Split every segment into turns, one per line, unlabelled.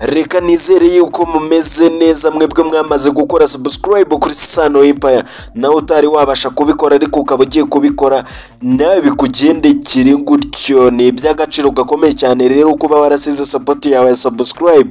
Reka nizere yuko mumeze neza mwebwe mwamaze gukora subscribe kuri Sano Empire, nawe utari wabasha kubikora ariko ukaba ugiye kubikora nawe bikugendekere gutyo. Ni iby'agaciro gakomeye cyane rero kuba warasize support yawe ya subscribe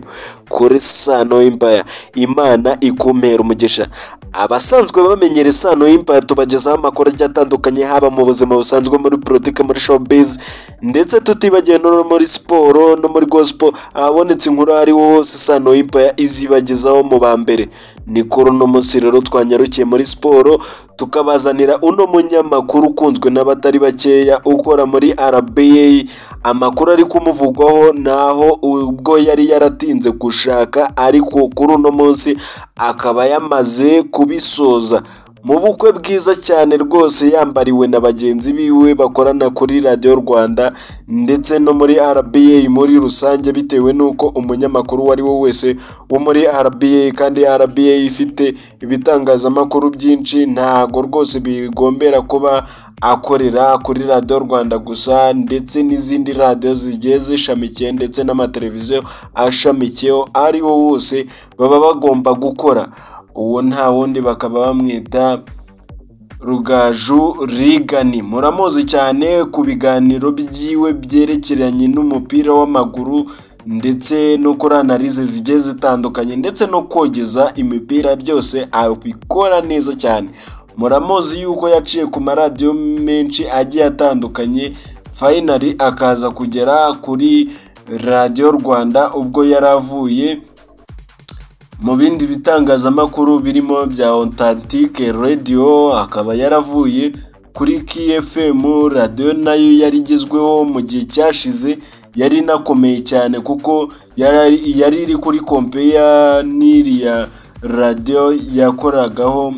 kuri Sano Empire. Imana ikumera umugisha. Abasanzwe bamenyere Sano Empire tubagezaho amakuru atandukanye haba mu buzima busanzwe, muri politike, muri showbiz, ndetse tutibagiye no muri siporo no muri gospel. Abonetse inkuru ari hose Sano Empire izibagezaho mu bambere. Ni kuri uno munsi rero twanyarukiye muri siporo tukabazanira uno munyamakuru ukunzwe n'abatari bakeya ukora muri RBA. Amakuru ari kumuvugwaho naho ubwo yari yaratinze gushaka, ariko kuri uno munsi akaba yamaze kubisoza mu bukwe bwiza cyane rwose, yambariwe na bagenzi biwe bakorana kuri Radio Rwanda ndetse no muri RBA muri rusange, bitewe nuko umunyamakuru wari wo wese wo muri RBA, kandi RBA ifite ibitangazamakuru byinshi, ntago rwose bigombera kuba akorera kuri Radio Rwanda gusa, ndetse n'izindi radio zigiye zishamikiye ndetse n'amateleviziyo ashamikiyeho ari wo wose baba bagomba gukora. Uwo nta wundi bakaba bamwita Rugaju Rigani. Muramuzi cyane ku biganiro byiwe byerekeranye n'umupira w'amaguru ndetse no kuri analize zigiye zitandukanye ndetse no kogeza imipira, byose abikora neza cyane. Muramuzi yuko yaciye ku maradiyo menshi agiye atandukanye, finally akaza kugera kuri Radio Rwanda ubwo yaravuye mu bindi bitangazamakuru birimo bya Authentique Radio, akaba yaravuye kuri KFM radio, nayo yari igezweho mu gihe cyashize, yari nakomeye cyane kuko yari iri kuri compare n'iriya radio yakoragaho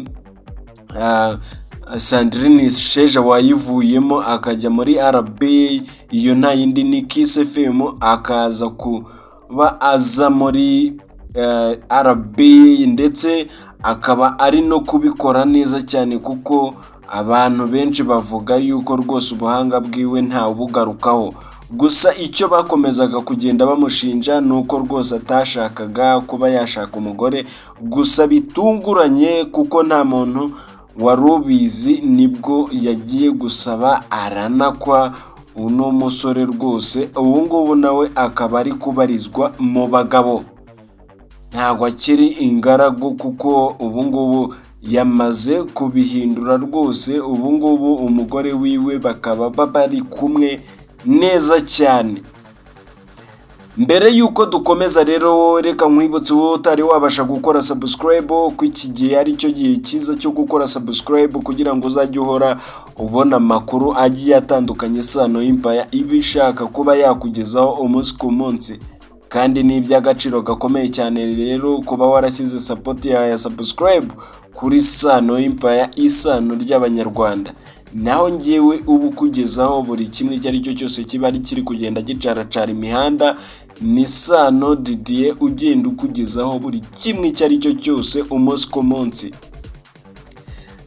Sandrine Sheja wayivuyemo akajya muri RBA. Iyo nta yindi ni Kiss FM, akaza kuba aza muri RBA, ndetse akaba ari no kubikora neza cyane kuko abantu benshi bavuga yuko rwose ubuhanga bwiwe nta ubugarukaho. Gusa icyo bakomezaga kugenda bamushinja nuko rwose atashakaga kuba yashaka umugore, gusa bitunguranye kuko nta muntu wari ubizi, nibwo yagiye gusaba aranakwa. Uno musore rwose ubu ngubu nawe akaba ari kubarizwa mu bagabo, ntabwo akiri ingaragu kuko ubu ngubu yamaze kubihindura rwose. Ubu ngubu umugore wiwe bakaba bari kumwe neza cyane. Mbere yuko dukomeza rero, reka nkwibutse wowe utari wabasha gukora subscribe ko iki gihe ari cyo gihe cyiza cyo gukora subscribe kugira ngo uzajye uhora ubona amakuru agiye atandukanye Sano Empire ibishaka kuba yakugezaho umunsi ku munsi, kandi ni iby'agaciro gakomeye cyane rero kuba warasize support ya subscribe kuri Sano Empire, isano ry'abanyarwanda. Naho ngewe ubu kugezaho buri kimwe icyo ari cyo cyose kiba ari kiri kugenda gicaracara imihanda, ni Sano Didier ugenda ukugezaho buri kimwe icyo ari cyo cyose umunsi ku munsi.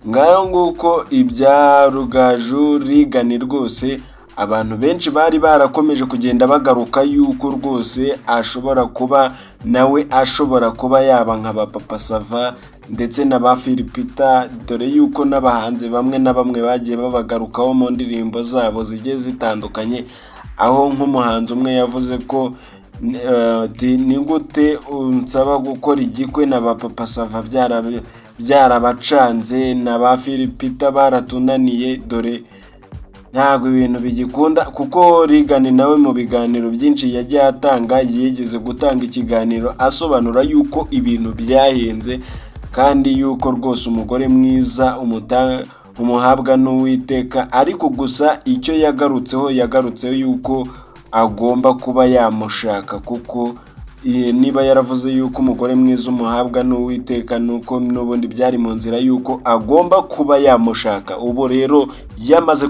Ngaho nguko ibya Rugaju Rigani rwose abantu benshi bari barakomeje kugenda bagaruka yuko rwose ashobora kuba nawe ashobora kuba yaba nka ba Papa Sava ndetse na ba Philipita, dore yuko n'abahanzi bamwe na bamwe bagiye babagarukaho mu ndirimbo zabo zigiye zitandukanye, aho nk'umuhanzi umwe yavuze ko ni gute unsaba gukora igikwe na ba Papa Sava byarabacanze, na ba Philipita baratunaniye, dore ntabwo ibintu bigikunda. Kuko Rigani nawe mu biganiro byinshi yagiye atanga, yigeze gutanga ikiganiro asobanura yuko ibintu byahenze, kandi yuko rwose umugore mwiza umuhabwa n'Uwiteka, ariko gusa icyo yagarutseho yuko agomba kuba yamushaka, kuko niba yaravuze yuko umugore mwiza umuhabwa n'Uwiteka, nuko n'ubundi byari mu nzira yuko agomba kuba yamushaka. Ubu rero yamaze